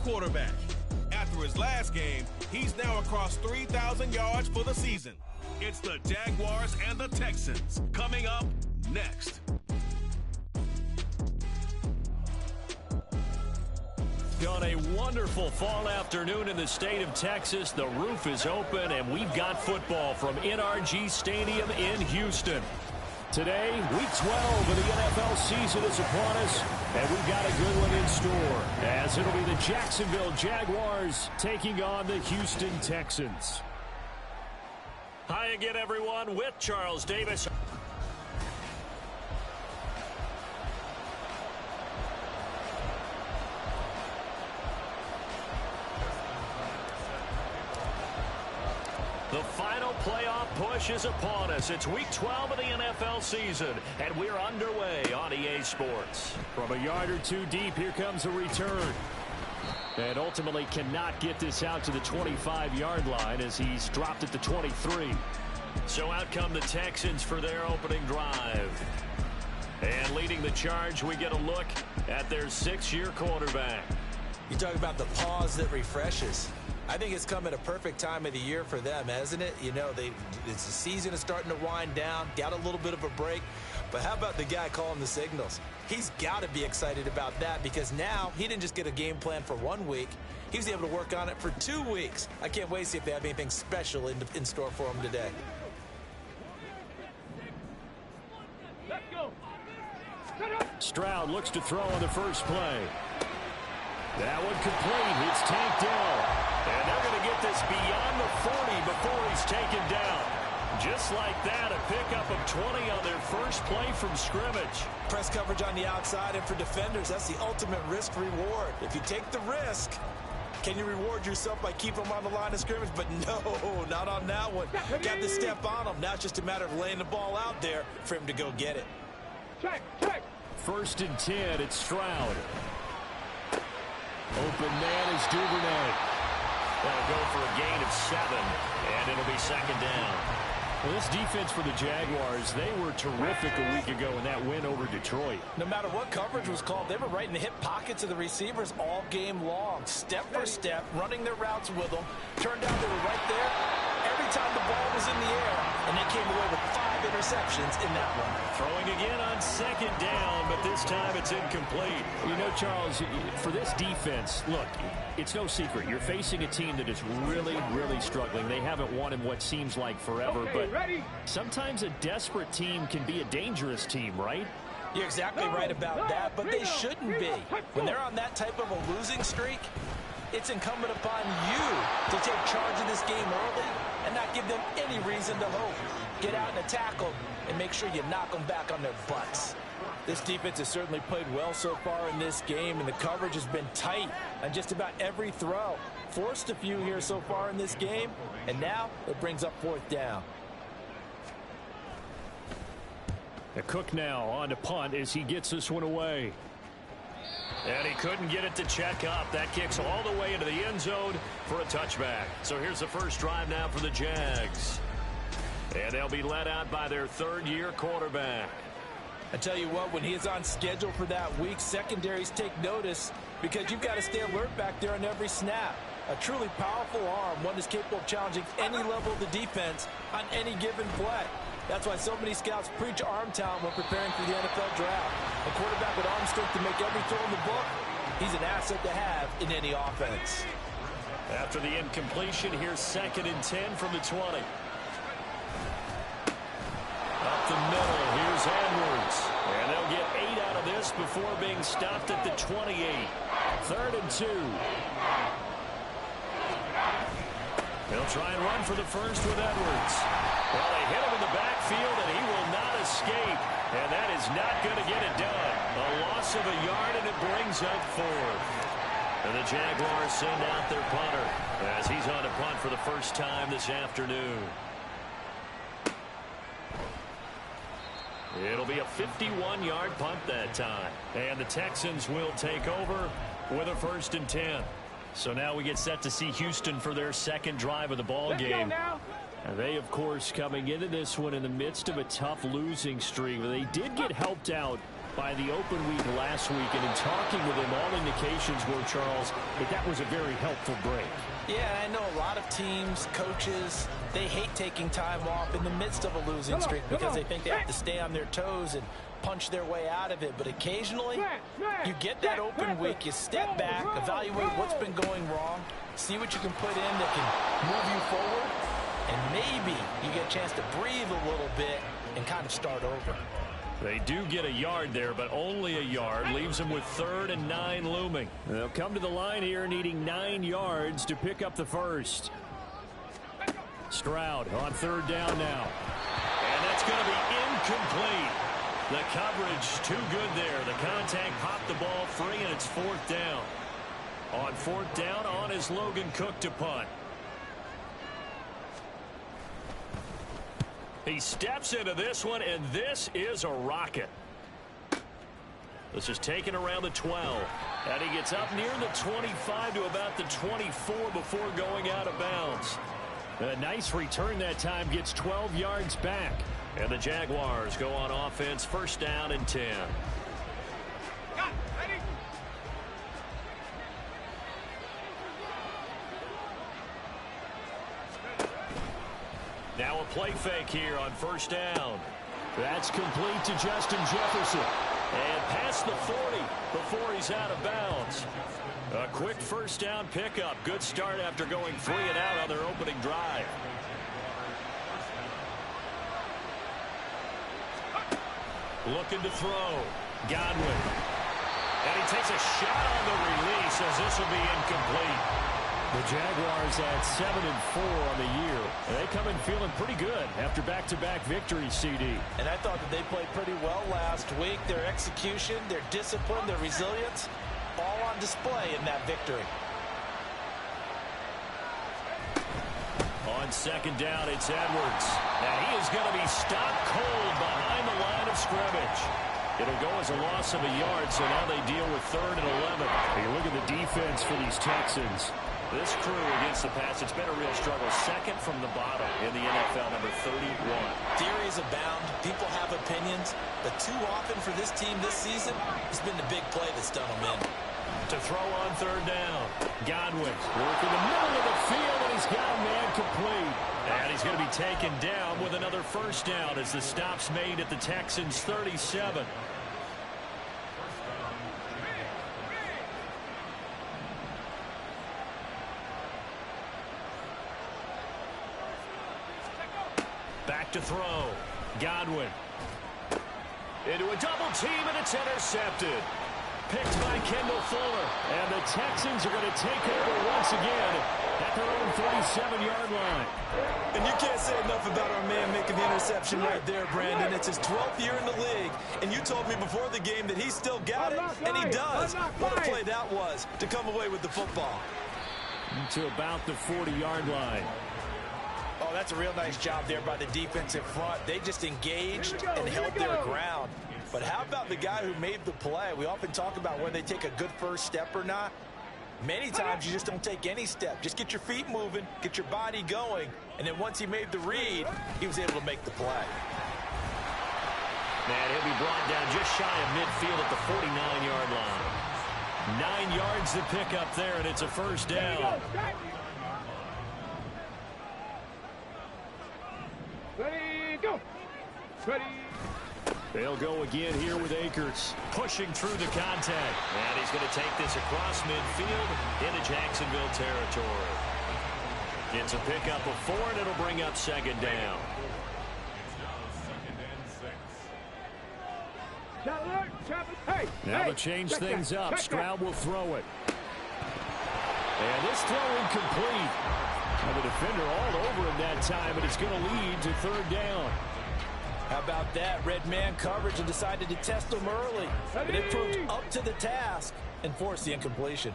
quarterback. After his last game, he's now across 3,000 yards for the season. It's the Jaguars and the Texans coming up next. On a wonderful fall afternoon in the state of Texas, the roof is open, and we've got football from NRG Stadium in Houston. Today, Week 12 of the NFL season is upon us, and we've got a good one in store, as it'll be the Jacksonville Jaguars taking on the Houston Texans. Hi again, everyone, with Charles Davis. The final playoff push is upon us. It's Week 12 of the NFL season, and we're underway on EA Sports. From a yard or two deep, here comes a return. And ultimately cannot get this out to the 25-yard line as he's dropped at the 23. So out come the Texans for their opening drive. And leading the charge, we get a look at their 6-year quarterback. You talk about the pause that refreshes. I think it's come at a perfect time of the year for them, hasn't it? You know, the season is starting to wind down, got a little bit of a break. But how about the guy calling the signals? He's got to be excited about that because now he didn't just get a game plan for 1 week. He was able to work on it for 2 weeks. I can't wait to see if they have anything special in store for him today. Let's go. Stroud looks to throw on the first play. That one complete. It's tanked down. And they're going to get this beyond the 40 before he's taken down. Just like that, a pickup of 20 on their first play from scrimmage. Press coverage on the outside, and for defenders, that's the ultimate risk-reward. If you take the risk, can you reward yourself by keeping them on the line of scrimmage? But no, not on that one. Got to step on them. Now it's just a matter of laying the ball out there for him to go get it. Check. 1st and 10, it's Stroud. Open man is Duvernay. They'll go for a gain of 7, and it'll be 2nd down. Well, this defense for the Jaguars, they were terrific a week ago in that win over Detroit. No matter what coverage was called, they were right in the hip pockets of the receivers all game long. Step for step, running their routes with them. Turned out they were right there every time the ball was in the air, and they came away with 5 interceptions in that one. Throwing again on 2nd down, but this time it's incomplete. You know, Charles, for this defense, look, it's no secret. You're facing a team that is really, really struggling. They haven't won in what seems like forever, but sometimes a desperate team can be a dangerous team, right? You're exactly right about that, but they shouldn't be. When they're on that type of a losing streak, it's incumbent upon you to take charge of this game early and not give them any reason to hope. Get out and attack them and make sure you knock them back on their butts. This defense has certainly played well so far in this game, and the coverage has been tight on just about every throw. Forced a few here so far in this game, and now it brings up 4th down. The Cook now on to punt as he gets this one away. And he couldn't get it to check up. That kicks all the way into the end zone for a touchback. So here's the first drive now for the Jags. And they'll be led out by their 3rd-year quarterback. I tell you what, when he is on schedule for that week, secondaries take notice because you've got to stay alert back there on every snap. A truly powerful arm, one that's capable of challenging any level of the defense on any given play. That's why so many scouts preach arm talent when preparing for the NFL draft. A quarterback with arm strength to make every throw in the book, he's an asset to have in any offense. After the incompletion, here's 2nd and 10 from the 20. Up the middle, here's Edwards. And they'll get 8 out of this before being stopped at the 28. 3rd and 2. They'll try and run for the first with Edwards. Well, they hit him in the backfield, and he will not escape. And that is not going to get it done. A loss of a yard, and it brings up 4th. And the Jaguars send out their punter as he's on to punt for the first time this afternoon. It'll be a 51-yard punt that time. And the Texans will take over with a 1st and 10. So now we get set to see Houston for their 2nd drive of the ball game. And they, of course, coming into this one in the midst of a tough losing streak. They did get helped out by the open week last week, and in talking with him, all indications were, Charles, that was a very helpful break. Yeah, I know a lot of teams, coaches, they hate taking time off in the midst of a losing streak because they think they have to stay on their toes and punch their way out of it. But occasionally, you get that open week, you step back, evaluate what's been going wrong, see what you can put in that can move you forward, and maybe you get a chance to breathe a little bit and kind of start over. They do get a yard there, but only a yard. Leaves them with 3rd and 9 looming. They'll come to the line here needing 9 yards to pick up the first. Stroud on 3rd down now. And that's going to be incomplete. The coverage too good there. The contact popped the ball free, and it's 4th down. On 4th down, on is Logan Cook to punt. He steps into this one, and this is a rocket. This is taken around the 12. And he gets up near the 25 to about the 24 before going out of bounds. A nice return that time, gets 12 yards back. And the Jaguars go on offense, 1st down and 10. Now a play fake here on 1st down. That's complete to Justin Jefferson. And past the 40 before he's out of bounds. A quick 1st down pickup. Good start after going 3 and out on their opening drive. Looking to throw. Godwin. And he takes a shot on the release as this will be incomplete. The Jaguars at 7-4 on the year. And they come in feeling pretty good after back-to-back victories, CD. And I thought that they played pretty well last week. Their execution, their discipline, their resilience, all on display in that victory. On 2nd down, it's Edwards. And he is going to be stopped cold behind the line of scrimmage. It'll go as a loss of a yard, so now they deal with 3rd and 11. Hey, look at the defense for these Texans. This crew against the pass, it's been a real struggle. 2nd from the bottom in the NFL, number 31. Theories abound. People have opinions. But too often for this team this season, it's been the big play that's done them in. To throw on 3rd down. Godwin working the middle of the field, and he's got a man complete. And he's going to be taken down with another 1st down as the stop's made at the Texans' 37. Back to throw. Godwin. Into a double team, and it's intercepted. Picked by Kendall Fuller. And the Texans are going to take over once again at their own 37-yard line. And you can't say enough about our man making the interception right there, Brandon. It's his 12th year in the league, and you told me before the game that he still got it, and he does. What a play that was to come away with the football. To about the 40-yard line. Oh, that's a real nice job there by the defensive front. They just engaged and held their ground. But how about the guy who made the play? We often talk about whether they take a good first step or not. Many times you just don't take any step. Just get your feet moving, get your body going, and then once he made the read, he was able to make the play. Man, he'll be brought down just shy of midfield at the 49-yard line. 9 yards to pick up there, and it's a 1st down. Ready, go. Ready. They'll go again here with Akers pushing through the contact. And he's going to take this across midfield into Jacksonville territory. It's a pickup of 4, and it'll bring up 2nd down. Now to change things up, Stroud will throw it. And this throw incomplete. And the defender all over him that time, and it's going to lead to 3rd down. How about that? Red man coverage and decided to test him early. But it proved up to the task and forced the incompletion.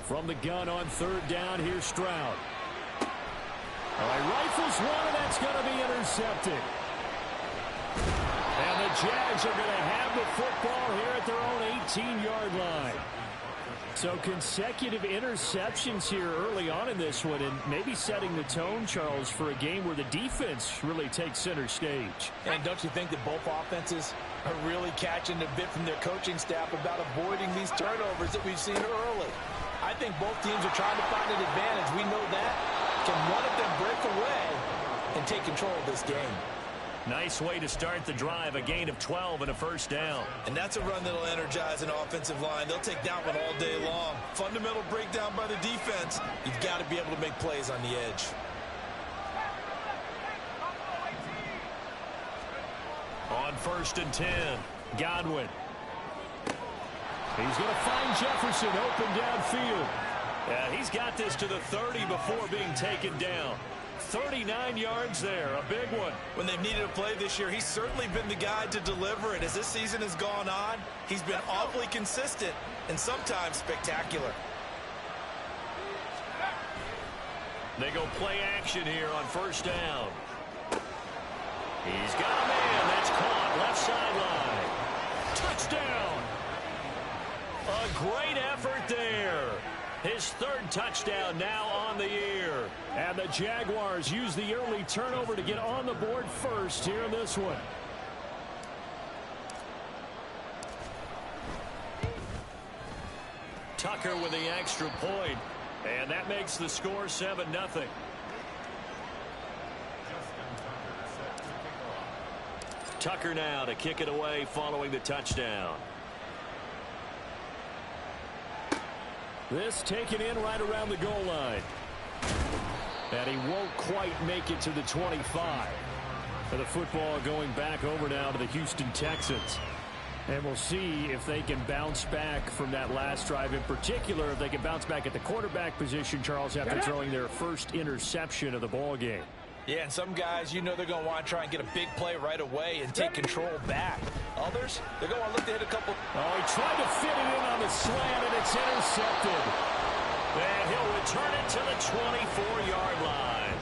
From the gun on 3rd down, here's Stroud. All right, rifles one, and that's going to be intercepted. And the Jags are going to have the football here at their own 18-yard line. So consecutive interceptions here early on in this one, and maybe setting the tone, Charles, for a game where the defense really takes center stage. And don't you think that both offenses are really catching a bit from their coaching staff about avoiding these turnovers that we've seen early? I think both teams are trying to find an advantage. We know that. Can one of them break away and take control of this game? Nice way to start the drive, a gain of 12 and a first down. And that's a run that'll energize an offensive line. They'll take that one all day long. Fundamental breakdown by the defense. You've got to be able to make plays on the edge. On 1st and 10, Godwin. He's going to find Jefferson open downfield. Yeah, he's got this to the 30 before being taken down. 39 yards there, a big one. When they've needed a play this year, he's certainly been the guy to deliver it. As this season has gone on, he's been awfully consistent and sometimes spectacular. They go play action here on 1st down. He's got a man that's caught left sideline. Touchdown! A great effort there. His 3rd touchdown now on the year. And the Jaguars use the early turnover to get on the board first here in this one. Tucker with the extra point. And that makes the score 7-0. Tucker now to kick it away following the touchdown. This taken in right around the goal line. And he won't quite make it to the 25. For the football going back over now to the Houston Texans. And we'll see if they can bounce back from that last drive. In particular, if they can bounce back at the quarterback position, Charles, after throwing their first interception of the ball game. Yeah, and some guys, you know they're going to want to try and get a big play right away and take control back. Others, they're going to look to hit a couple. Oh, he tried to fit it in on the slant, and it's intercepted. And he'll return it to the 24-yard line.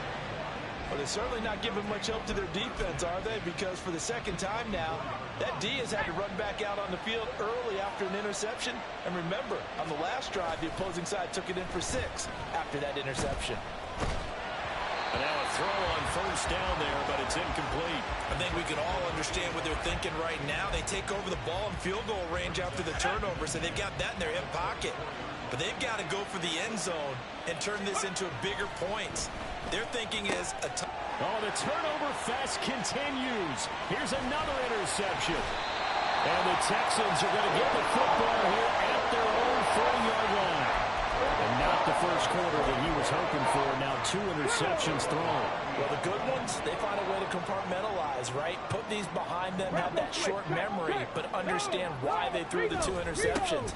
Well, they're certainly not giving much help to their defense, are they? Because for the second time now, that D has had to run back out on the field early after an interception. And remember, on the last drive, the opposing side took it in for 6 after that interception. And now a throw on 1st down there, but it's incomplete. I think we can all understand what they're thinking right now. They take over the ball in field goal range after the turnover, so they've got that in their hip pocket. But they've got to go for the end zone and turn this into a bigger points. Their thinking is a oh, the turnover fest continues. Here's another interception. And the Texans are going to get the football here at their own 40-yard line. And not the first quarter that he was hoping for. Now 2 interceptions thrown. Well, the good ones, they find a way to compartmentalize, right? Put these behind them, have that short memory, but understand why they threw the 2 interceptions.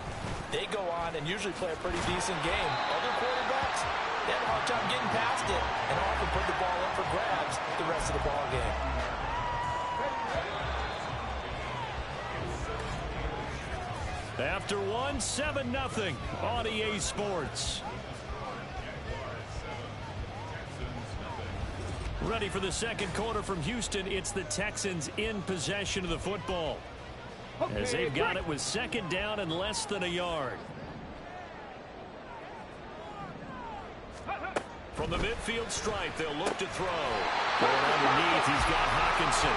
They go on and usually play a pretty decent game. Other quarterbacks, they have a hard time getting past it and often put the ball up for grabs the rest of the ball game. After 1, 7-0 on EA Sports. Ready for the second quarter from Houston. It's the Texans in possession of the football. As they've got it with 2nd down and less than a yard. From the midfield stripe, they'll look to throw. Going underneath, he's got Hawkinson.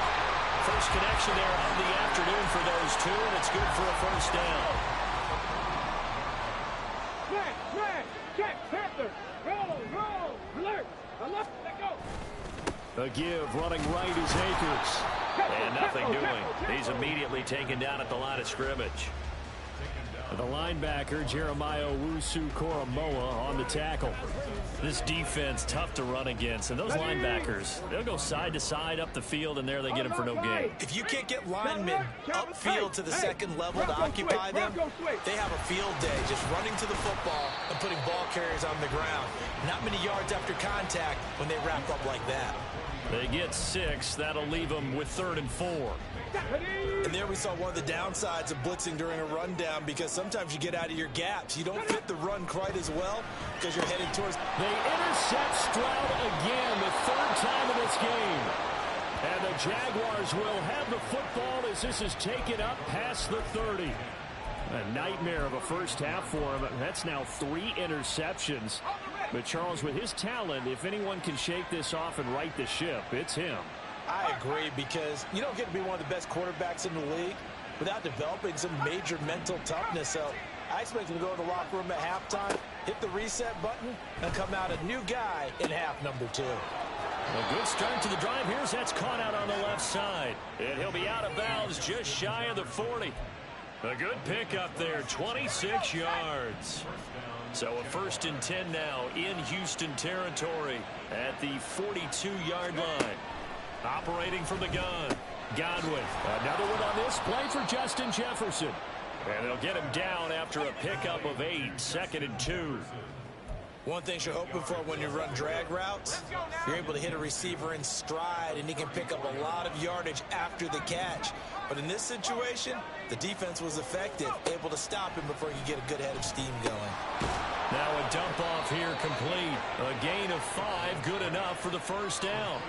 First connection there of the afternoon for those 2, and it's good for a 1st down. Check, Panther, roll, alert, let go. A give, running right is Akers. And nothing doing. He's immediately taken down at the line of scrimmage. The linebacker, Jeremiah Owusu-Koramoah, on the tackle. This defense, tough to run against. And those linebackers, they'll go side to side up the field, and there they get them for no gain. If you can't get linemen upfield to the second level to occupy them, they have a field day just running to the football and putting ball carriers on the ground. Not many yards after contact when they wrap up like that. They get 6. That'll leave them with 3rd and 4. And there we saw one of the downsides of blitzing during a rundown, because sometimes you get out of your gaps. You don't fit the run quite as well because you're headed towards. They intercept Stroud again, the 3rd time in this game. And the Jaguars will have the football as this is taken up past the 30. A nightmare of a first half for him. That's now 3 interceptions. But Charles, with his talent, if anyone can shake this off and right the ship, it's him. I agree, because you don't get to be one of the best quarterbacks in the league without developing some major mental toughness. So I expect him to go to the locker room at halftime, hit the reset button, and come out a new guy in half number 2. A good start to the drive. Here's that's caught out on the left side. And he'll be out of bounds just shy of the 40. A good pickup there, 26 yards. So a 1st and 10 now in Houston territory at the 42-yard line. Operating from the gun, Godwin. Another one on this play for Justin Jefferson. And they'll get him down after a pickup of 8, 2nd and 2. One thing you're hoping for when you run drag routes, you're able to hit a receiver in stride, and he can pick up a lot of yardage after the catch. But in this situation, the defense was effective, able to stop him before he could get a good head of steam going. Now a dump off here complete. A gain of 5, good enough for the 1st down.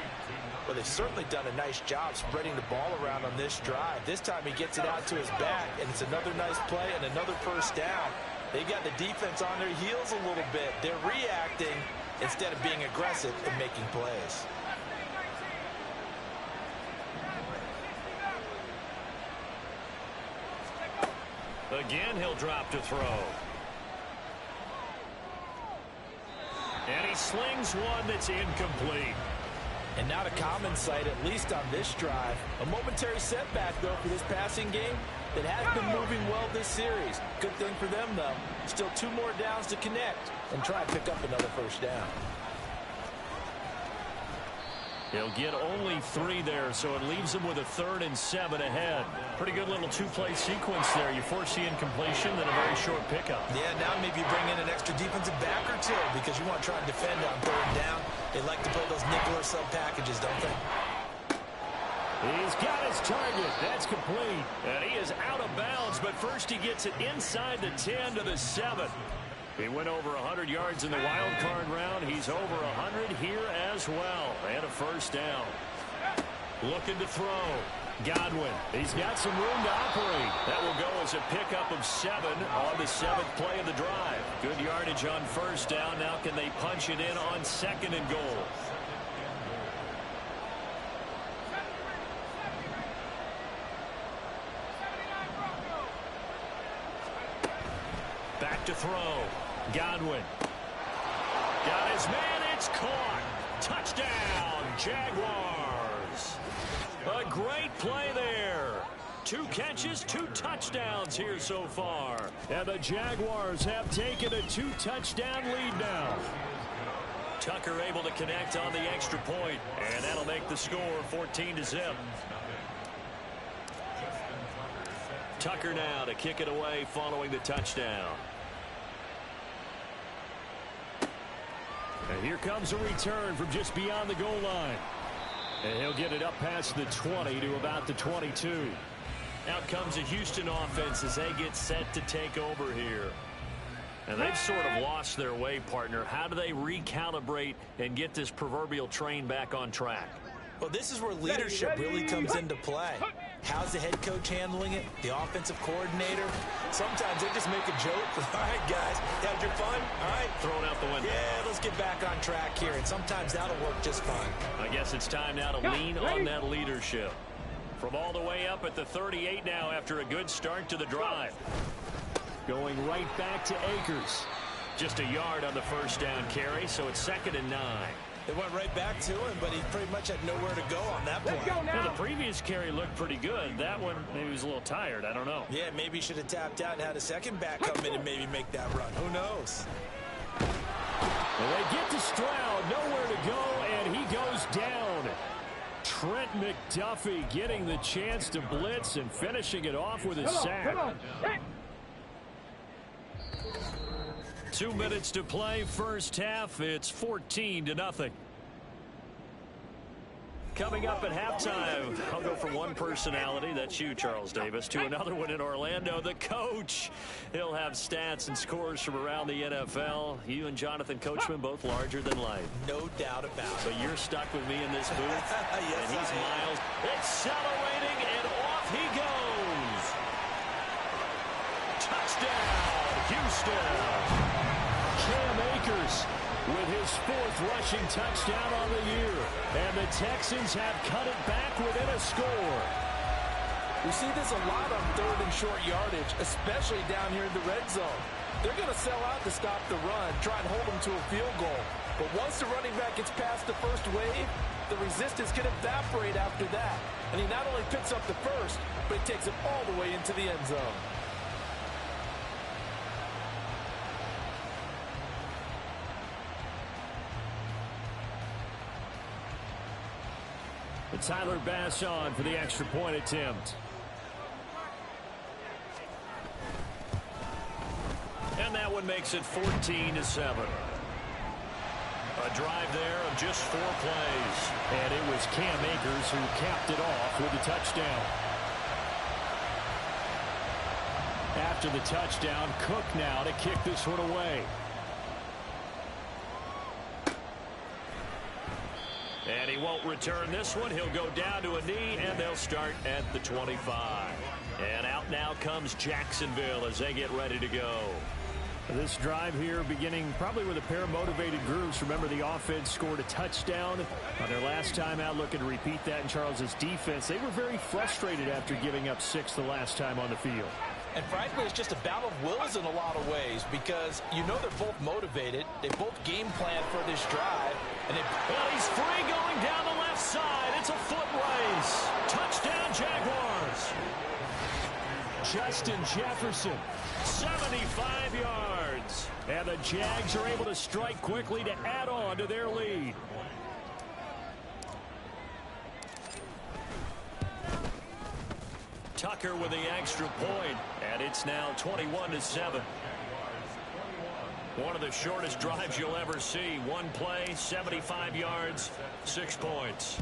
Well, they've certainly done a nice job spreading the ball around on this drive. This time he gets it out to his back, and it's another nice play and another 1st down. They got the defense on their heels a little bit. They're reacting instead of being aggressive and making plays. Again, he'll drop to throw. And he slings one that's incomplete. And not a common sight, at least on this drive. A momentary setback, though, for this passing game that has been moving well this series. Good thing for them, though. Still 2 more downs to connect and try and pick up another 1st down. He'll get only 3 there, so it leaves him with a 3rd and 7 ahead. Pretty good little 2-play sequence there. You force the incompletion, then a very short pickup. Yeah, now maybe bring in an extra defensive back or 2 because you want to try and defend on 3rd down. They like to play those nickel or sub packages, don't they? He's got his target. That's complete. And he is out of bounds, but first he gets it inside the 10 to the 7. He went over 100 yards in the wild card round. He's over 100 here as well. And a 1st down. Looking to throw. Godwin. He's got some room to operate. That will go as a pickup of 7 on the 7th play of the drive. Good yardage on 1st down. Now can they punch it in on 2nd and goal? Back to throw. Godwin. Got his man. It's caught. Touchdown, Jaguars. A great play there. 2 catches, 2 touchdowns here so far. And the Jaguars have taken a 2-touchdown lead now. Tucker able to connect on the extra point, and that'll make the score 14-0. Tucker now to kick it away following the touchdown. And here comes a return from just beyond the goal line. And he'll get it up past the 20 to about the 22. Out comes a Houston offense as they get set to take over here. And they've sort of lost their way, partner. How do they recalibrate and get this proverbial train back on track? Well, this is where leadership really comes into play. How's the head coach handling it? The offensive coordinator? Sometimes they just make a joke. All right, guys, had your fun? All right. Thrown out the window. Yeah, let's get back on track here. And sometimes that'll work just fine. I guess it's time now to lean on that leadership. From all the way up at the 38 now after a good start to the drive. Going right back to Akers. Just a yard on the 1st down carry, so it's 2nd and 9. They went right back to him, but he pretty much had nowhere to go on that point. Well, the previous carry looked pretty good. That one, maybe he was a little tired. I don't know. Yeah, maybe he should have tapped out and had a second back come in and maybe make that run. Who knows? Well, they get to Stroud, nowhere to go, and he goes down. Trent McDuffie getting the chance to blitz and finishing it off with a sack. 2 minutes to play, 1st half. It's 14-0. Coming up at halftime, I'll go from one personality, that's you, Charles Davis, to another one in Orlando, the coach. He'll have stats and scores from around the NFL. You and Jonathan Coachman, both larger than life. No doubt about it. But you're stuck with me in this booth, yes, and he's miles. Accelerating, and off he goes. Touchdown, Houston. Cam Akers with his 4th rushing touchdown on the year. And the Texans have cut it back within a score. We see this a lot on 3rd and short yardage, especially down here in the red zone. They're going to sell out to stop the run, try and hold them to a field goal. But once the running back gets past the first wave, the resistance can evaporate after that. And he not only picks up the first, but he takes it all the way into the end zone. And Tyler Bass on for the extra point attempt. And that one makes it 14-7. A drive there of just 4 plays. And it was Cam Akers who capped it off with a touchdown. After the touchdown, Cook now to kick this one away. And he won't return this one. He'll go down to a knee, and they'll start at the 25. And out now comes Jacksonville as they get ready to go. This drive here beginning probably with a pair of motivated groups. Remember, the offense scored a touchdown on their last time out. Looking to repeat that in Charles's defense. They were very frustrated after giving up 6 the last time on the field. And frankly, it's just a battle of wills in a lot of ways because you know they're both motivated. They both game plan for this drive. And well, he's free going down the left side. It's a foot race. Touchdown, Jaguars. Justin Jefferson, 75 yards. And the Jags are able to strike quickly to add on to their lead. Tucker with the extra point, and it's now 21-7. One of the shortest drives you'll ever see. One play, 75 yards, 6 points.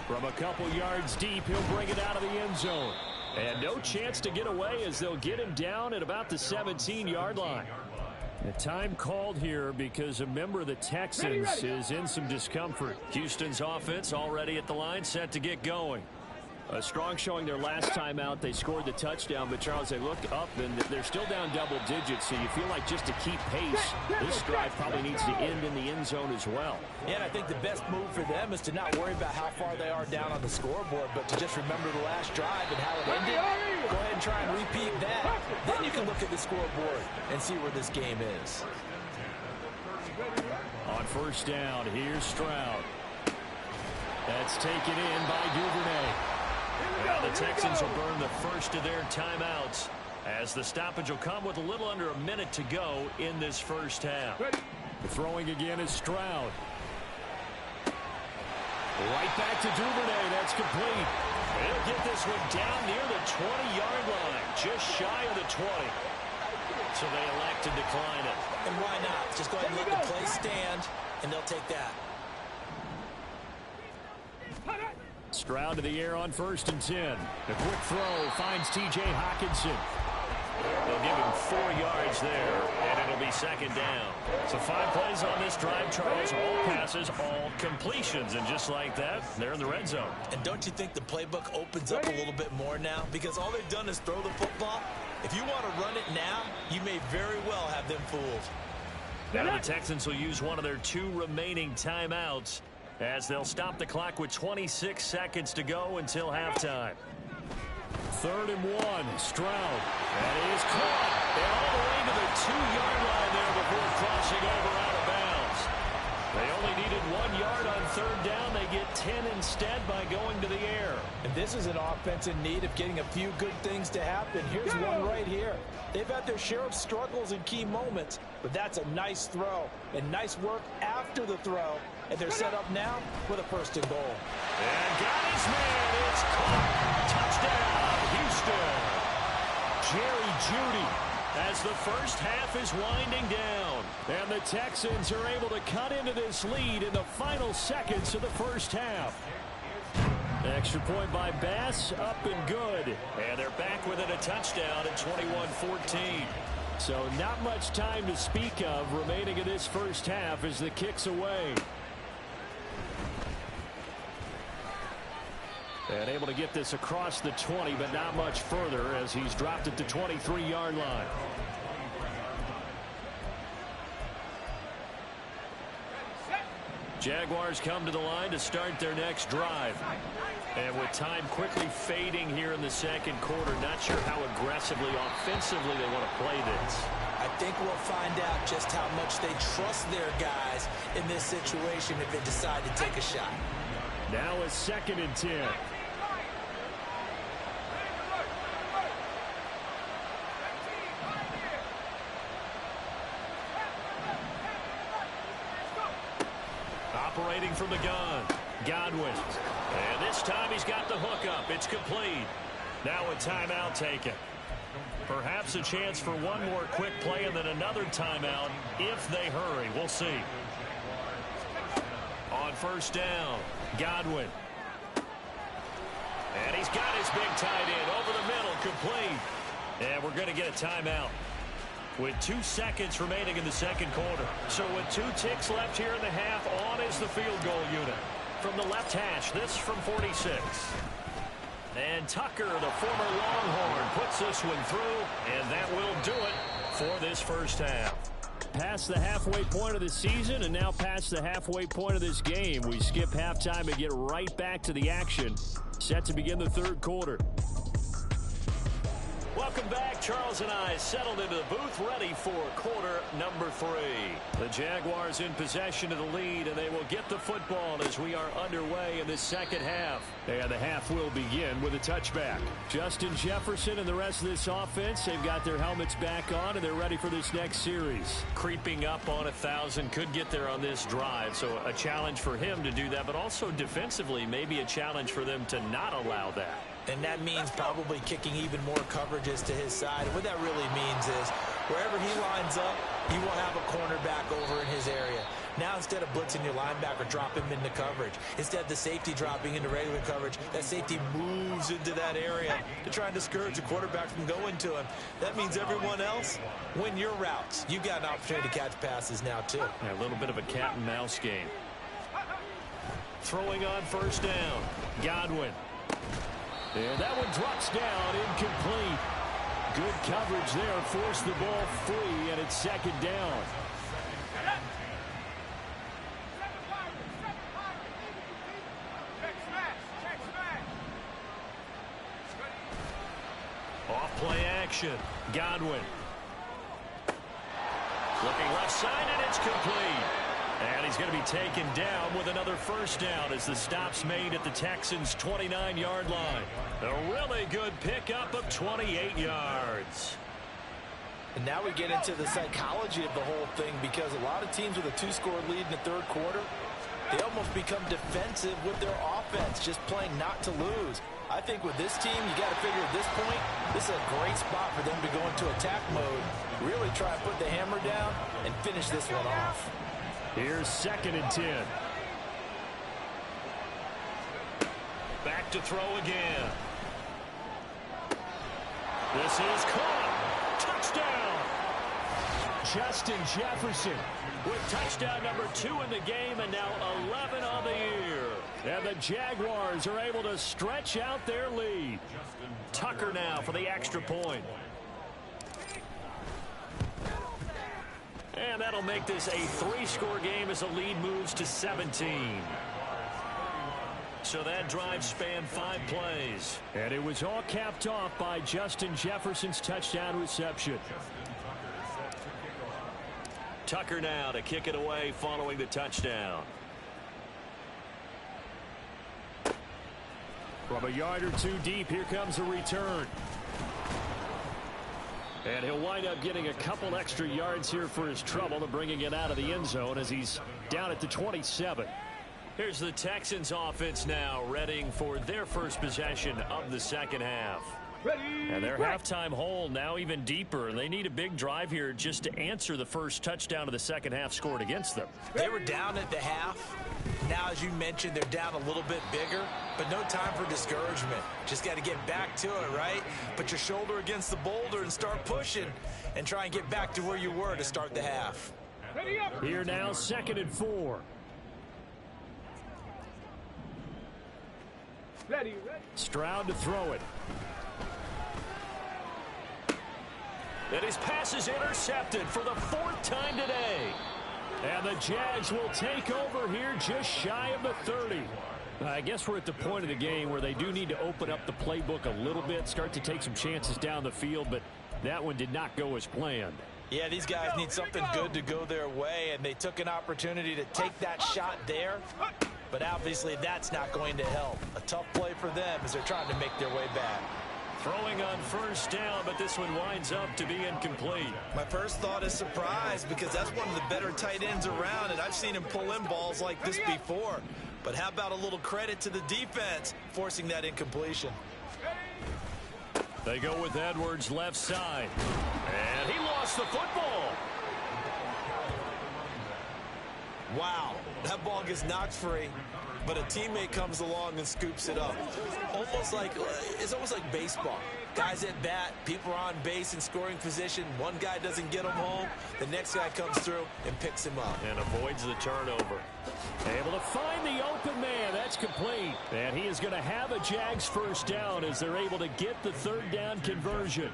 From a couple yards deep, he'll bring it out of the end zone. And no chance to get away as they'll get him down at about the 17-yard line. The time called here because a member of the Texans is in some discomfort. Houston's offense already at the line, set to get going. A strong showing their last time out. They scored the touchdown, but Charles, they look up and they're still down double digits, so you feel like just to keep pace, this drive probably needs to end in the end zone as well. Yeah, and I think the best move for them is to not worry about how far they are down on the scoreboard, but to just remember the last drive and how it ended. Go ahead and try and repeat that. Then you can look at the scoreboard and see where this game is. On first down, here's Stroud. That's taken in by Duvernay. Now the Texans will burn the first of their timeouts as the stoppage will come with a little under a minute to go in this first half. The throwing again is Stroud. Right back to Duvernay. That's complete. He'll get this one down near the 20-yard line, just shy of the 20. So they elect to decline it. And why not? Just go ahead and let the play stand, and they'll take that. Stroud to the air on 1st and 10. The quick throw finds T.J. Hockenson. They'll give him 4 yards there, and it'll be 2nd down. So 5 plays on this drive, Charles. All passes, all completions. And just like that, they're in the red zone. And don't you think the playbook opens up a little bit more now? Because all they've done is throw the football. If you want to run it now, you may very well have them fooled. Now the Texans will use one of their 2 remaining timeouts as they'll stop the clock with 26 seconds to go until halftime. 3rd and 1, Stroud. That is caught. And all the way to the 2-yard line there before crossing over out of bounds. They only needed 1 yard on 3rd down. They get 10 instead by going to the air. And this is an offense in need of getting a few good things to happen. Here's one right here. They've had their share of struggles in key moments, but that's a nice throw and nice work after the throw. And they're set up now with a 1st and goal. And got his man. It's caught. Touchdown, Houston. Jerry Jeudy as the first half is winding down. And the Texans are able to cut into this lead in the final seconds of the first half. Extra point by Bass, up and good. And they're back within a touchdown at 21-14. So not much time to speak of remaining in this first half as the kick's away. And able to get this across the 20, but not much further as he's dropped it to 23-yard line. Jaguars come to the line to start their next drive. And with time quickly fading here in the second quarter, not sure how aggressively, offensively they want to play this. I think we'll find out just how much they trust their guys in this situation if they decide to take a shot. Now it's 2nd and 10. Operating from the gun, Godwin. And this time he's got the hook up. It's complete. Now a timeout taken. Perhaps a chance for one more quick play and then another timeout if they hurry. We'll see. On 1st down, Godwin. And he's got his big tight end over the middle, complete. And we're going to get a timeout with 2 seconds remaining in the second quarter. So with 2 ticks left here in the half, on is the field goal unit. From the left hash, this from 46. And Tucker, the former Longhorn, puts this one through, and that will do it for this first half. Past the halfway point of the season and now past the halfway point of this game. We skip halftime and get right back to the action. Set to begin the third quarter. Welcome back. Charles and I settled into the booth, ready for quarter number 3. The Jaguars in possession of the lead, and they will get the football as we are underway in the second half. And the half will begin with a touchback. Justin Jefferson and the rest of this offense, they've got their helmets back on, and they're ready for this next series. Creeping up on 1,000, could get there on this drive, so a challenge for him to do that, but also defensively, maybe a challenge for them to not allow that. And that means probably kicking even more coverages to his side. And what that really means is wherever he lines up, he will have a cornerback over in his area. Now instead of blitzing your linebacker, drop him into coverage. Instead of the safety dropping into regular coverage, that safety moves into that area to try and discourage the quarterback from going to him. That means everyone else, win your routes. You've got an opportunity to catch passes now too. Yeah, a little bit of a cat and mouse game. Throwing on 1st down, Godwin. And that one drops down, incomplete. Good coverage there, forced the ball free, and it's 2nd down. Off play action, Godwin. Looking left side, and it's complete. And he's going to be taken down with another 1st down as the stop's made at the Texans' 29-yard line. A really good pickup of 28 yards. And now we get into the psychology of the whole thing, because a lot of teams with a 2-score lead in the third quarter, they almost become defensive with their offense, just playing not to lose. I think with this team, you got to figure at this point, this is a great spot for them to go into attack mode, really try to put the hammer down and finish this one off. Here's 2nd and 10. Back to throw again. This is caught. Touchdown. Justin Jefferson with touchdown number 2 in the game, and now 11 on the year. And the Jaguars are able to stretch out their lead. Tucker now for the extra point. And that'll make this a 3-score game as the lead moves to 17. So that drive spanned 5 plays. And it was all capped off by Justin Jefferson's touchdown reception. Tucker now to kick it away following the touchdown. From a yard or 2 deep, here comes a return. And he'll wind up getting a couple extra yards here for his trouble and bringing it out of the end zone as he's down at the 27. Here's the Texans offense now, readying for their first possession of the second half. And their halftime hole now even deeper, and they need a big drive here just to answer the first touchdown of the second half scored against them. They were down at the half. Now, as you mentioned, they're down a little bit bigger, but no time for discouragement. Just got to get back to it, right? Put your shoulder against the boulder and start pushing and try and get back to where you were to start the half. Here now, 2nd and 4. Ready, ready. Stroud to throw it. And his pass is intercepted for the 4th time today. And the Jags will take over here just shy of the 30. I guess we're at the point of the game where they do need to open up the playbook a little bit, start to take some chances down the field, but that one did not go as planned. Yeah, these guys need something good to go their way, and they took an opportunity to take that shot there, but obviously that's not going to help. A tough play for them as they're trying to make their way back. Throwing on 1st down, but this one winds up to be incomplete. My first thought is surprise because that's one of the better tight ends around, and I've seen him pull in balls like this before. But how about a little credit to the defense forcing that incompletion? They go with Edwards left side. And he lost the football. Wow, that ball gets knocked free, but a teammate comes along and scoops it up. It's almost like baseball. Guys at bat, people are on base in scoring position. One guy doesn't get him home. The next guy comes through and picks him up. And avoids the turnover. Able to find the open man. That's complete. And he is going to have a Jags 1st down as they're able to get the 3rd down conversion.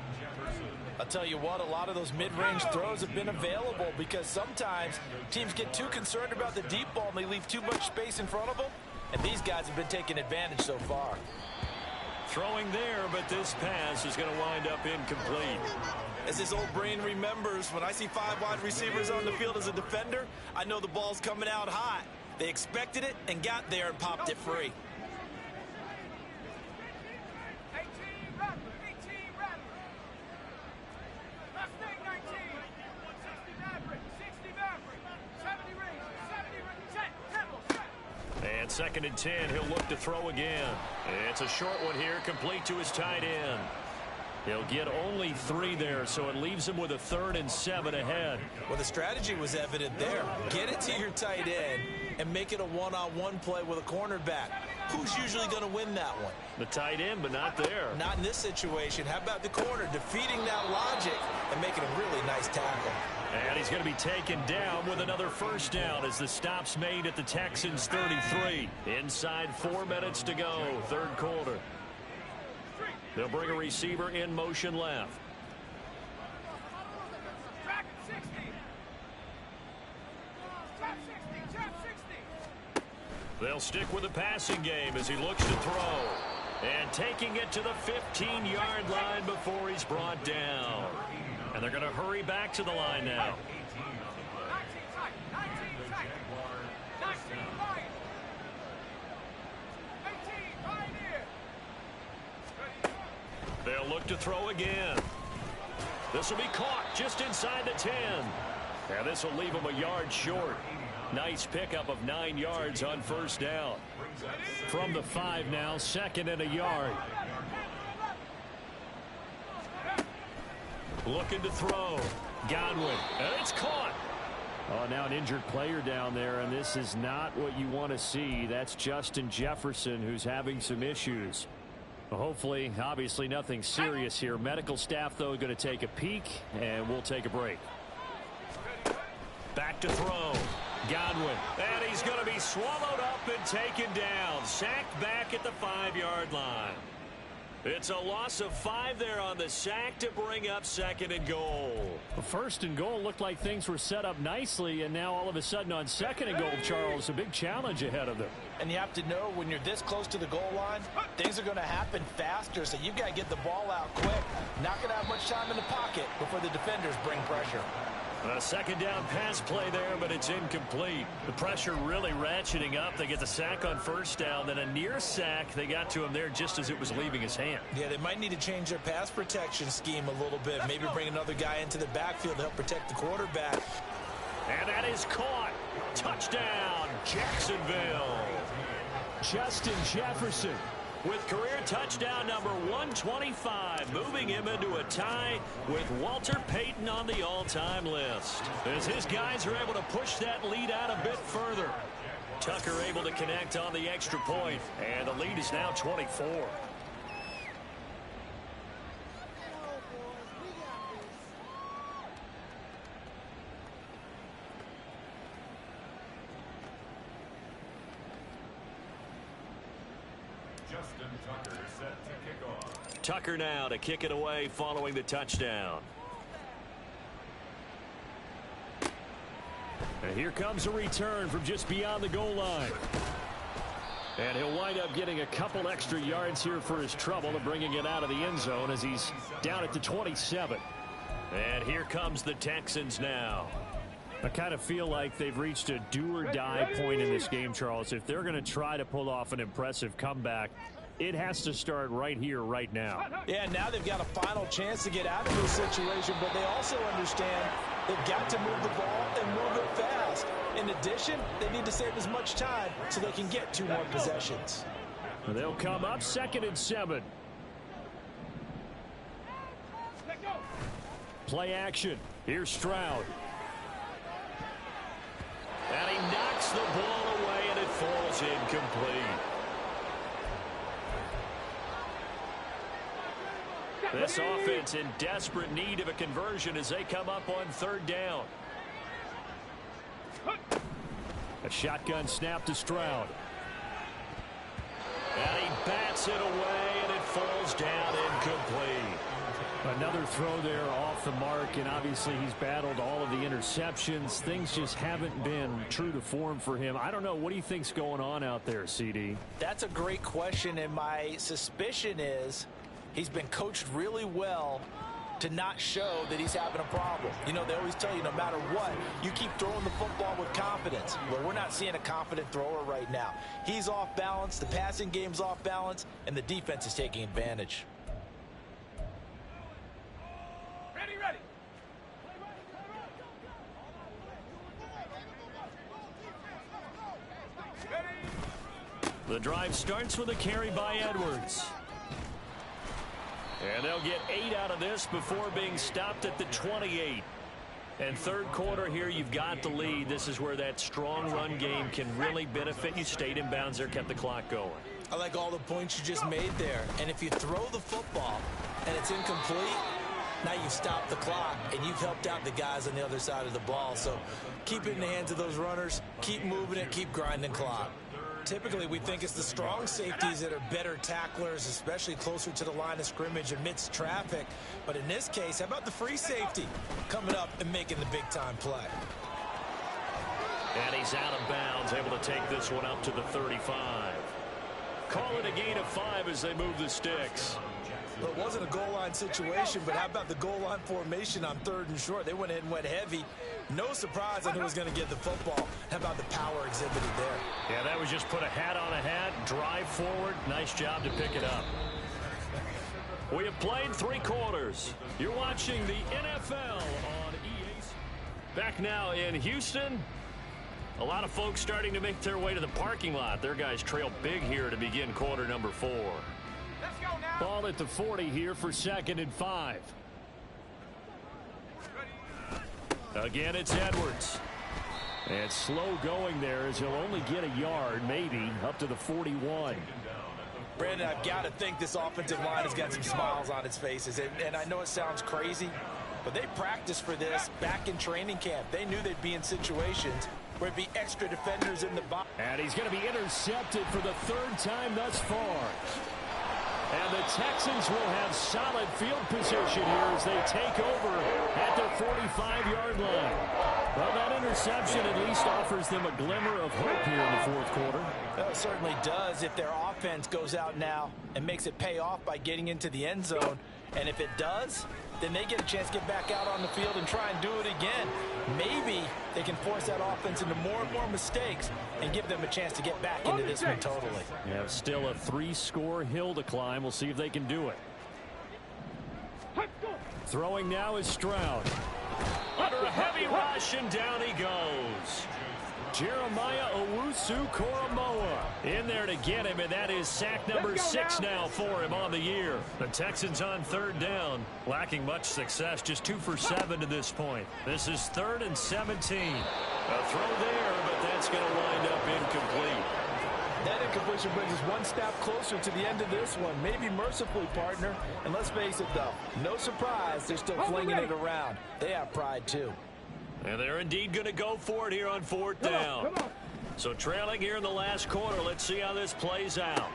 I'll tell you what, a lot of those mid-range throws have been available because sometimes teams get too concerned about the deep ball and they leave too much space in front of them. And these guys have been taking advantage so far. Throwing there, but this pass is going to wind up incomplete. As his old brain remembers, when I see 5 wide receivers on the field as a defender, I know the ball's coming out hot. They expected it and got there and popped it free. 18 Rattler, 18 Rattler. Mustang 19. 60 Maverick, 60 Maverick. 70 Ranger, 70 set, temple, set. And 2nd and 10, he'll look to throw again. It's a short one here, complete to his tight end. He'll get only 3 there, so it leaves him with a 3rd and 7 ahead. Well, the strategy was evident there. Get it to your tight end and make it a one-on-one play with a cornerback. Who's usually going to win that one? The tight end, but not there. Not in this situation. How about the corner defeating that logic and making a really nice tackle? And he's going to be taken down with another 1st down as the stop's made at the Texans 33. Inside 4 minutes to go, 3rd quarter. They'll bring a receiver in motion left. Track 60. Tap 60, tap 60. They'll stick with the passing game as he looks to throw. And taking it to the 15-yard line before he's brought down. And they're going to hurry back to the line now. 19 tight, 19 tight. 19 line. 18 pioneer. They'll look to throw again. This will be caught just inside the 10. And this will leave him a yard short. Nice pickup of 9 yards on 1st down. From the 5 now, 2nd and a yard. Looking to throw. Godwin. And it's caught. Oh, now an injured player down there, and this is not what you want to see. That's Justin Jefferson, who's having some issues. Hopefully, obviously nothing serious here. Medical staff, though, going to take a peek, and we'll take a break. Back to throw. Godwin. And he's going to be swallowed up and taken down. Sacked back at the 5-yard line. It's a loss of 5 there on the sack to bring up 2nd and goal. 1st and goal looked like things were set up nicely, and now all of a sudden on 2nd and goal, Charles, a big challenge ahead of them. And you have to know when you're this close to the goal line, things are going to happen faster, so you've got to get the ball out quick. Not going to have much time in the pocket before the defenders bring pressure. A 2nd down pass play there, but it's incomplete. The pressure really ratcheting up. They get the sack on 1st down, then a near sack. They got to him there just as it was leaving his hand. Yeah, they might need to change their pass protection scheme a little bit. Maybe bring another guy into the backfield to help protect the quarterback. And that is caught. Touchdown, Jacksonville. Justin Jefferson with career touchdown number 125, moving him into a tie with Walter Payton on the all-time list. As his guys are able to push that lead out a bit further. Tucker able to connect on the extra point, and the lead is now 24. Tucker now to kick it away following the touchdown. And here comes a return from just beyond the goal line. And he'll wind up getting a couple extra yards here for his trouble and bringing it out of the end zone as he's down at the 27. And here comes the Texans now. I kind of feel like they've reached a do-or-die point in this game, Charles. If they're going to try to pull off an impressive comeback, it has to start right here, right now. Yeah, now they've got a final chance to get out of this situation, but they also understand they've got to move the ball and move it fast. In addition, they need to save as much time so they can get 2 more possessions. They'll come up 2nd and 7. Play action. Here's Stroud. And he knocks the ball away, and it falls incomplete. This offense in desperate need of a conversion as they come up on 3rd down. A shotgun snap to Stroud. And he bats it away, and it falls down incomplete. Another throw there off the mark, and obviously he's battled all of the interceptions. Things just haven't been true to form for him. I don't know. What do you think's going on out there, CD? That's a great question, and my suspicion is he's been coached really well to not show that he's having a problem. You know, they always tell you no matter what, you keep throwing the football with confidence. Well, we're not seeing a confident thrower right now. He's off balance, the passing game's off balance, and the defense is taking advantage. Ready. The drive starts with a carry by Edwards. And they'll get 8 out of this before being stopped at the 28. And 3rd quarter here, you've got the lead. This is where that strong run game can really benefit you. Stayed in bounds there, kept the clock going. I like all the points you just made there. And if you throw the football and it's incomplete, now you've stopped the clock and you've helped out the guys on the other side of the ball. So keep it in the hands of those runners, keep moving it, keep grinding clock. Typically, we think it's the strong safeties that are better tacklers, especially closer to the line of scrimmage amidst traffic. But in this case, how about the free safety coming up and making the big-time play? And he's out of bounds, able to take this one up to the 35. Call it a gain of 5 as they move the sticks. Well, it wasn't a goal line situation, but how about the goal line formation on 3rd and short? They went in and went heavy. No surprise on who was going to get the football. How about the power exhibited there? Yeah, that was just put a hat on a hat, drive forward. Nice job to pick it up. We have played 3 quarters. You're watching the NFL on EA. Back now in Houston. A lot of folks starting to make their way to the parking lot. Their guys trail big here to begin quarter number 4. Let's go now. Ball at the 40 here for 2nd and 5. Again, it's Edwards. And slow going there as he'll only get a yard, maybe, up to the 41. Brandon, I've got to think this offensive line has got some smiles on its faces. And I know it sounds crazy, but they practiced for this back in training camp. They knew they'd be in situations where it'd be extra defenders in the box. And he's going to be intercepted for the 3rd time thus far. And the Texans will have solid field position here as they take over at the 45-yard line. Well, that interception at least offers them a glimmer of hope here in the 4th quarter. Well, it certainly does if their offense goes out now and makes it pay off by getting into the end zone. And if it does, then they get a chance to get back out on the field and try and do it again. Maybe they can force that offense into more and more mistakes and give them a chance to get back into this one totally. Yeah, still a 3-score hill to climb. We'll see if they can do it. Throwing now is Stroud. Under a heavy rush, and down he goes. Jeremiah Owusu-Koramoah in there to get him, and that is sack number 6 now for him on the year. The Texans on 3rd down, lacking much success, just 2 for 7 to this point. This is 3rd and 17. A throw there, but that's going to wind up incomplete. That incompletion brings us one step closer to the end of this one. Maybe mercifully, partner. And let's face it, though, no surprise, they're still flinging it around. They have pride, too. And they're indeed going to go for it here on 4th down. So trailing here in the last quarter, let's see how this plays out.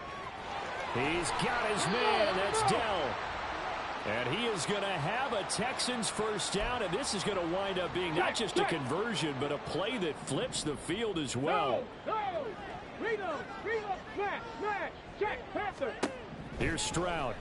He's got his man. That's Dell. And he is going to have a Texans first down, and this is going to wind up being not just a conversion, but a play that flips the field as well. Here's Stroud.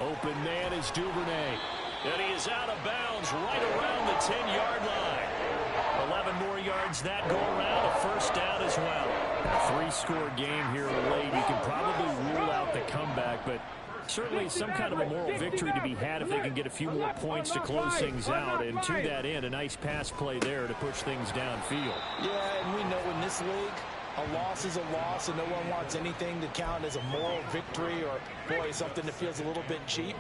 Open man is Duvernay. And he is out of bounds right around the 10-yard line. 11 more yards that go around, a first down as well. A three-score game here late. You can probably rule out the comeback, but certainly some kind of a moral victory to be had if they can get a few more points to close things out. And to that end, a nice pass play there to push things downfield. Yeah, and we know in this league, a loss is a loss, and no one wants anything to count as a moral victory or, boy, something that feels a little bit cheap.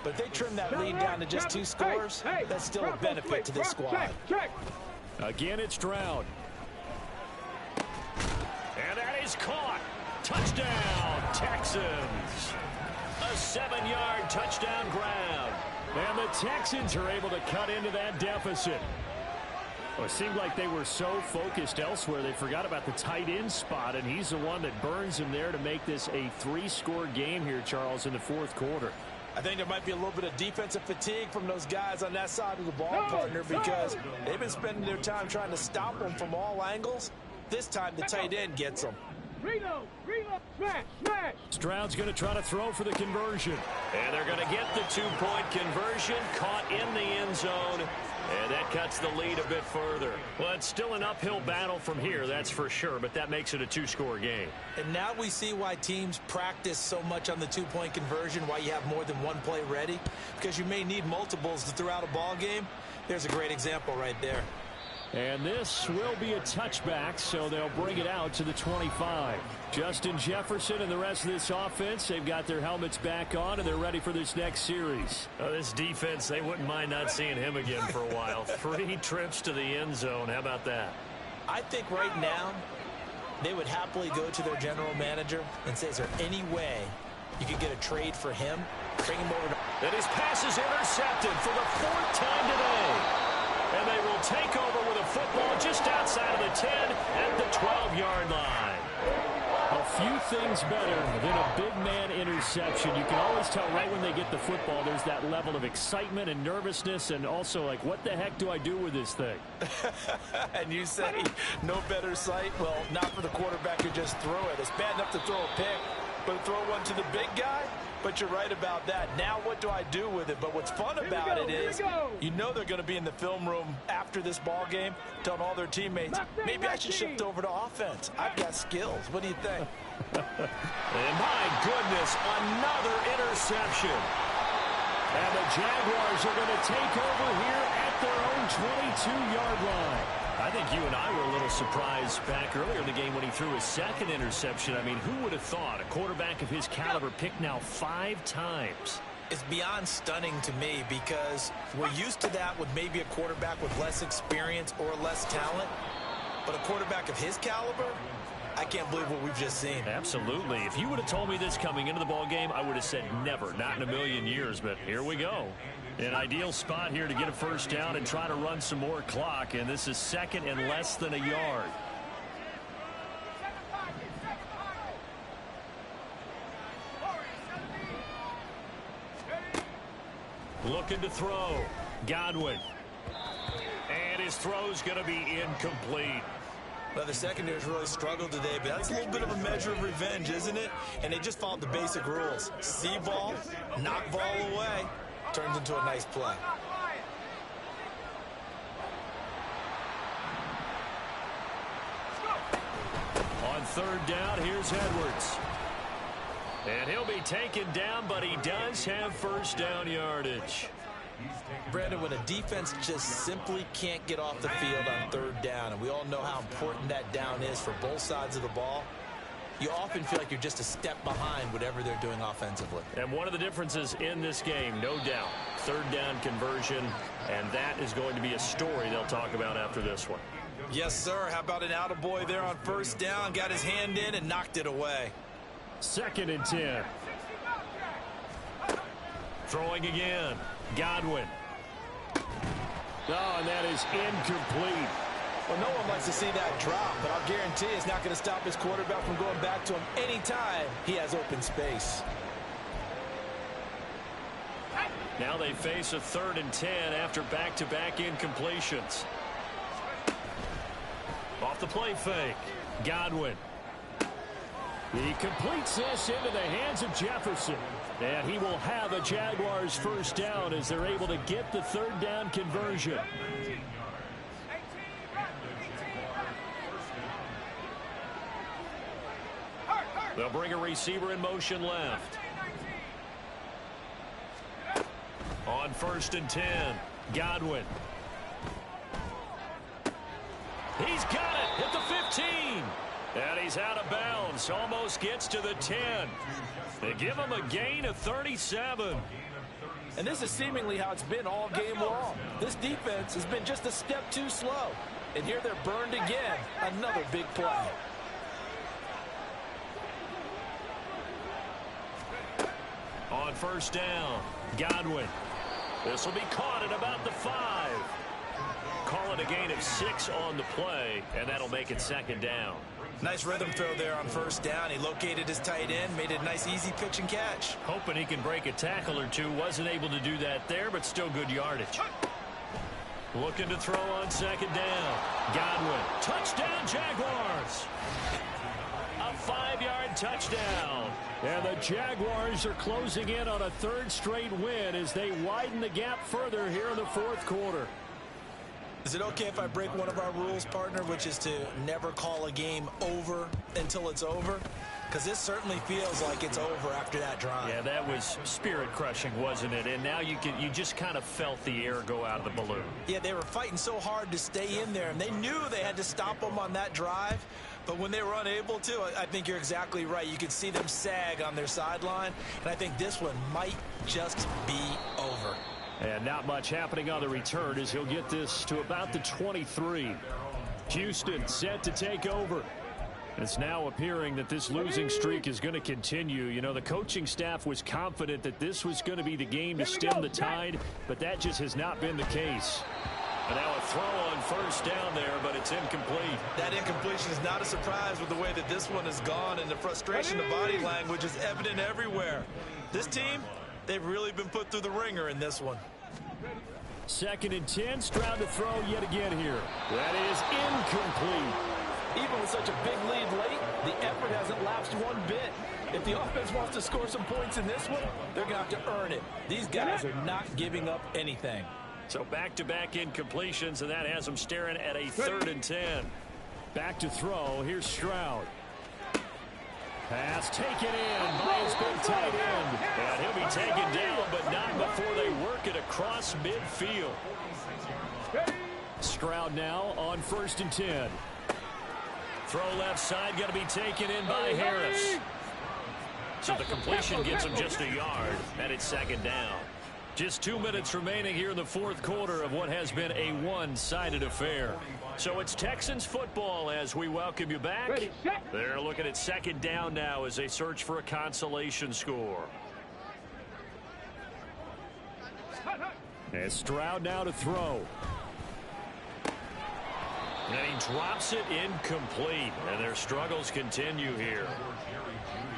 But if they trim that lead down to just 2 scores, that's still a benefit to this squad. Again, it's Stroud. And that is caught. Touchdown, Texans. A 7-yard touchdown grab. And the Texans are able to cut into that deficit. Well, it seemed like they were so focused elsewhere, they forgot about the tight end spot, and he's the one that burns him there to make this a 3-score game here, Charles, in the fourth quarter. I think there might be a little bit of defensive fatigue from those guys on that side of the ball, partner, because they've been spending their time trying to stop them from all angles. This time, the tight end gets them. Stroud's going to try to throw for the conversion. And they're going to get the 2-point conversion, caught in the end zone. And that cuts the lead a bit further. Well, it's still an uphill battle from here, that's for sure, but that makes it a 2-score game. And now we see why teams practice so much on the 2-point conversion, why you have more than one play ready, because you may need multiples to throw out a ball game. There's a great example right there. And this will be a touchback, so they'll bring it out to the 25. Justin Jefferson and the rest of this offense, they've got their helmets back on, and they're ready for this next series. This defense, they wouldn't mind not seeing him again for a while. 3 trips to the end zone. How about that? I think right now they would happily go to their general manager and say, is there any way you could get a trade for him? Bring him over. And his pass is intercepted for the 4th time today. And they will take over with a football just outside of the 10 at the 12-yard line. A few things better than a big man interception. You can always tell right when they get the football, there's that level of excitement and nervousness, and also like, what the heck do I do with this thing? And you say, no better sight? Well, not for the quarterback who just threw it. It's bad enough to throw a pick, but throw one to the big guy? But you're right about that. Now what do I do with it? But what's fun about it is you know they're going to be in the film room after this ball game telling all their teammates, maybe I should shift over to offense. I've got skills. What do you think? And my goodness, another interception. And the Jaguars are going to take over here at their own 22-yard line. I think you and I were a little surprised back earlier in the game when he threw his 2nd interception. I mean, who would have thought a quarterback of his caliber picked now 5 times? It's beyond stunning to me because we're used to that with maybe a quarterback with less experience or less talent. But a quarterback of his caliber, I can't believe what we've just seen. Absolutely. If you would have told me this coming into the ball game, I would have said never, not in a million years. But here we go. An ideal spot here to get a first down and try to run some more clock. And this is 2nd and less than a yard. Looking to throw. Godwin. And his throw's going to be incomplete. Well, the secondary's really struggled today, but that's a little bit of a measure of revenge, isn't it? And they just followed the basic rules. See ball, knock ball away, turns into a nice play. On 3rd down, here's Edwards. And he'll be taken down, but he does have first down yardage. Brandon, when a defense just simply can't get off the field on 3rd down, and we all know how important that down is for both sides of the ball, you often feel like you're just a step behind whatever they're doing offensively. And one of the differences in this game, no doubt, 3rd down conversion, and that is going to be a story they'll talk about after this one. Yes, sir. How about an attaboy there on 1st down, got his hand in and knocked it away. 2nd and 10. Throwing again. Godwin. Oh, and that is incomplete. Well, no one likes to see that drop, but I'll guarantee it's not going to stop his quarterback from going back to him anytime he has open space. Now they face a 3rd and 10 after back-to-back incompletions. Off the play fake. Godwin. He completes this into the hands of Jefferson. And he will have a Jaguars first down as they're able to get the 3rd down conversion. They'll bring a receiver in motion left. On 1st and 10, Godwin. He's got it at the 15. And he's out of bounds. Almost gets to the 10. They give him a gain of 37. And this is seemingly how it's been all game long. This defense has been just a step too slow. And here they're burned again. Another big play. On 1st down, Godwin. This will be caught at about the 5. Call it a gain of 6 on the play, and that'll make it 2nd down. Nice rhythm throw there on 1st down. He located his tight end, made it a nice easy pitch and catch. Hoping he can break a tackle or two. Wasn't able to do that there, but still good yardage. Looking to throw on 2nd down. Godwin. Touchdown, Jaguars. A 5-yard touchdown. And the Jaguars are closing in on a 3rd straight win as they widen the gap further here in the 4th quarter. Is it okay if I break one of our rules, partner, which is to never call a game over until it's over? Because this certainly feels like it's over after that drive. Yeah, that was spirit-crushing, wasn't it? And now you just kind of felt the air go out of the balloon. Yeah, they were fighting so hard to stay in there, and they knew they had to stop them on that drive. But when they were unable to, I think you're exactly right. You could see them sag on their sideline, and I think this one might just be over. And not much happening on the return as he'll get this to about the 23. Houston set to take over. It's now appearing that this losing streak is going to continue. You know, the coaching staff was confident that this was going to be the game to stem the tide, but that just has not been the case. And now a throw on 1st down there, but it's incomplete. That incompletion is not a surprise with the way that this one has gone, and the frustration, the body language is evident everywhere. This team, they've really been put through the ringer in this one. 2nd and 10, Stroud to throw yet again here. That is incomplete. Even with such a big lead late, the effort hasn't lapsed one bit. If the offense wants to score some points in this one, they're going to have to earn it. These guys are not giving up anything. So back-to-back incompletions, and that has them staring at a 3rd and 10. Back to throw. Here's Stroud. Pass taken in by his big tight end. And he'll be taken down, but not before they work it across midfield. Stroud now on 1st and 10. Throw left side, got to be taken in by Harris. So the completion gets him just a yard, and it's 2nd down. Just 2 minutes remaining here in the 4th quarter of what has been a one-sided affair. So it's Texans football as we welcome you back. They're looking at 2nd down now as they search for a consolation score. And Stroud now to throw. And he drops it incomplete, and their struggles continue here.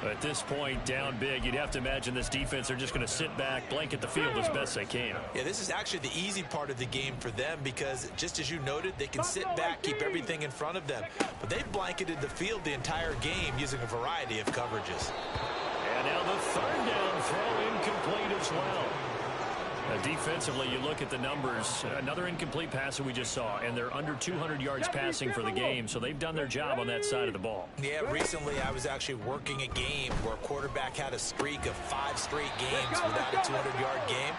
At this point, down big, you'd have to imagine this defense are just going to sit back, blanket the field as best they can. Yeah, this is actually the easy part of the game for them because, just as you noted, they can sit back, keep everything in front of them. But they've blanketed the field the entire game using a variety of coverages. And now the 3rd down throw incomplete as well. Defensively, you look at the numbers. Another incomplete pass that we just saw, and they're under 200 yards passing for the game, so they've done their job on that side of the ball. Yeah, recently I was actually working a game where a quarterback had a streak of 5 straight games without a 200-yard game,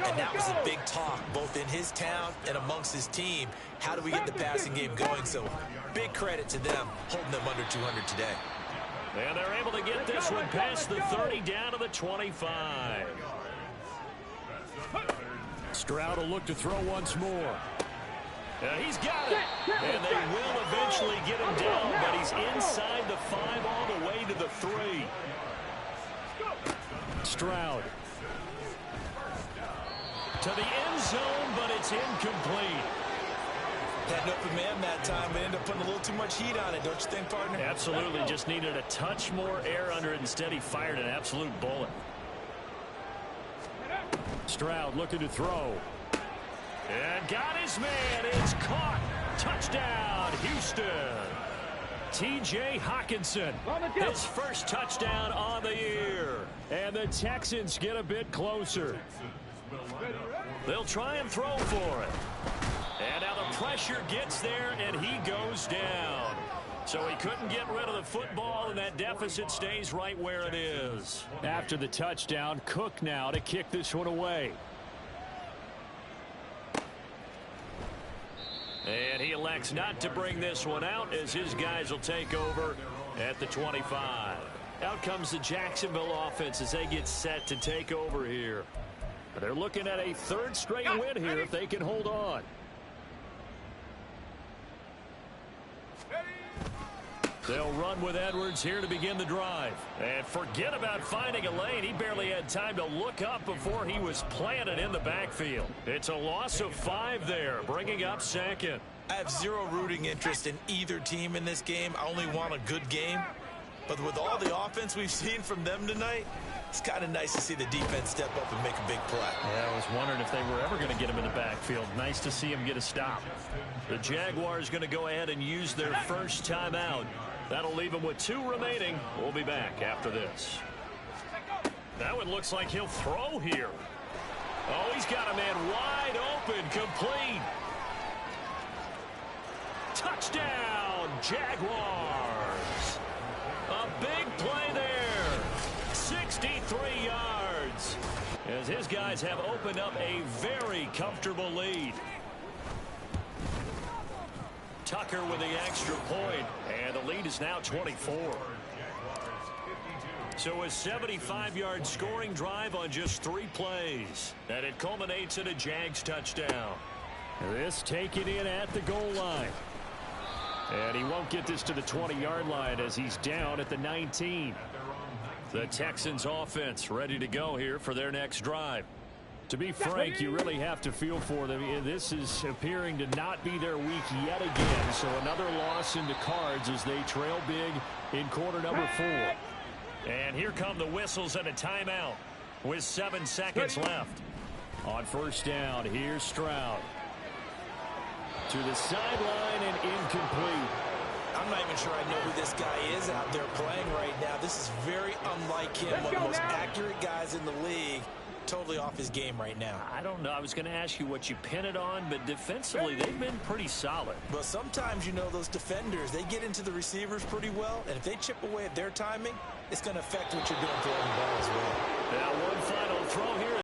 and that was a big talk, both in his town and amongst his team. How do we get the passing game going? So big credit to them holding them under 200 today. And they're able to get this one past the 30 down to the 25. Stroud will look to throw once more. He's got it. And they will eventually get him down, but he's inside the 5 all the way to the 3. Stroud. To the end zone, but it's incomplete. Had an open man that time, but ended up putting a little too much heat on it, don't you think, partner? Absolutely. Just needed a touch more air under it. Instead, he fired an absolute bullet. Stroud looking to throw. And got his man. It's caught. Touchdown, Houston. T.J. Hawkinson, his first touchdown on the year. And the Texans get a bit closer. They'll try and throw for it. And now the pressure gets there, and he goes down. So he couldn't get rid of the football, and that deficit stays right where it is. After the touchdown, Cook now to kick this one away. And he elects not to bring this one out as his guys will take over at the 25. Out comes the Jacksonville offense as they get set to take over here. They're looking at a third straight win here if they can hold on. They'll run with Edwards here to begin the drive. And forget about finding a lane. He barely had time to look up before he was planted in the backfield. It's a loss of 5 there, bringing up second. I have zero rooting interest in either team in this game. I only want a good game. But with all the offense we've seen from them tonight, it's kind of nice to see the defense step up and make a big play. Yeah, I was wondering if they were ever going to get him in the backfield. Nice to see him get a stop. The Jaguars going to go ahead and use their first timeout. That'll leave him with 2 remaining. We'll be back after this. That one looks like he'll throw here. Oh, he's got a man wide open, complete. Touchdown, Jaguars. A big play there. 63 yards. As his guys have opened up a very comfortable lead. Tucker with the extra point, and the lead is now 24. So a 75-yard scoring drive on just 3 plays, and it culminates in a Jags touchdown. This taken in at the goal line. And he won't get this to the 20-yard line as he's down at the 19. The Texans offense ready to go here for their next drive. To be frank, you really have to feel for them. This is appearing to not be their week yet again. So another loss in the cards as they trail big in quarter number 4. And here come the whistles and a timeout with 7 seconds left. On first down, here's Stroud. To the sideline and incomplete. I'm not even sure I know who this guy is out there playing right now. This is very unlike him. One of the most accurate guys in the league. Totally off his game right now. I don't know. I was going to ask you what you pin it on, but defensively, they've been pretty solid. But sometimes, you know, those defenders, they get into the receivers pretty well, and if they chip away at their timing, it's going to affect what you're doing throwing the ball as well. Now one final throw here.